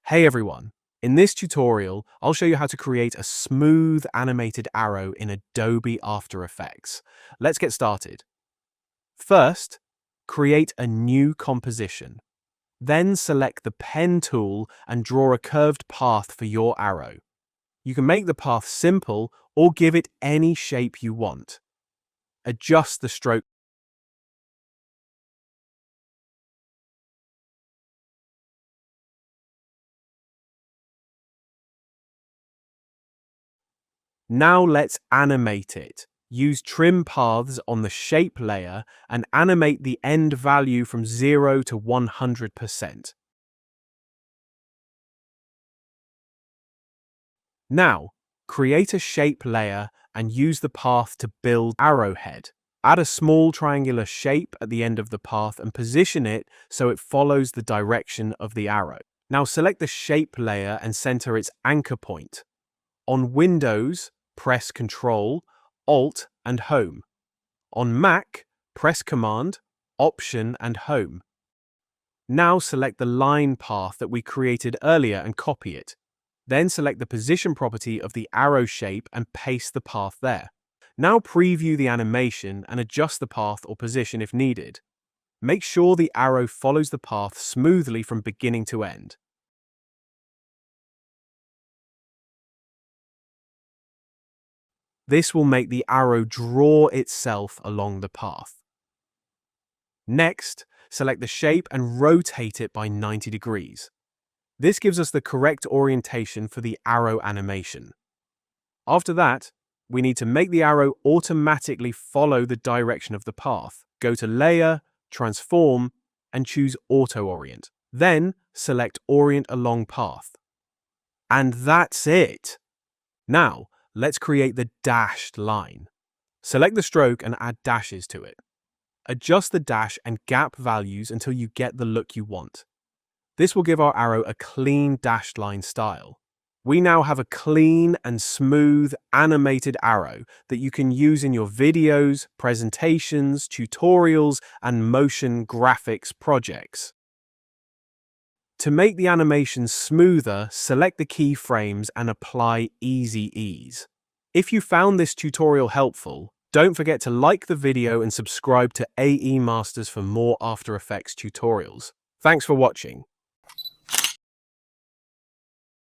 Hey everyone! In this tutorial, I'll show you how to create a smooth animated arrow in Adobe After Effects. Let's get started. First, create a new composition. Then select the pen tool and draw a curved path for your arrow. You can make the path simple or give it any shape you want. Adjust the stroke. Now let's animate it. Use trim paths on the shape layer and animate the end value from 0 to 100%. Now, create a shape layer and use the path to build arrowhead. Add a small triangular shape at the end of the path and position it so it follows the direction of the arrow. Now select the shape layer and center its anchor point. On Windows, press Ctrl, Alt, and Home. On Mac, press Command, Option, and Home. Now select the line path that we created earlier and copy it. Then select the position property of the arrow shape and paste the path there. Now preview the animation and adjust the path or position if needed. Make sure the arrow follows the path smoothly from beginning to end. This will make the arrow draw itself along the path. Next, select the shape and rotate it by 90 degrees. This gives us the correct orientation for the arrow animation. After that, we need to make the arrow automatically follow the direction of the path. Go to Layer, Transform, and choose Auto-Orient. Then, select Orient Along Path. And that's it! Now, let's create the dashed line. Select the stroke and add dashes to it. Adjust the dash and gap values until you get the look you want. This will give our arrow a clean dashed line style. We now have a clean and smooth animated arrow that you can use in your videos, presentations, tutorials, and motion graphics projects. To make the animation smoother, select the keyframes and apply Easy Ease. If you found this tutorial helpful, don't forget to like the video and subscribe to AE Masters for more After Effects tutorials. Thanks for watching.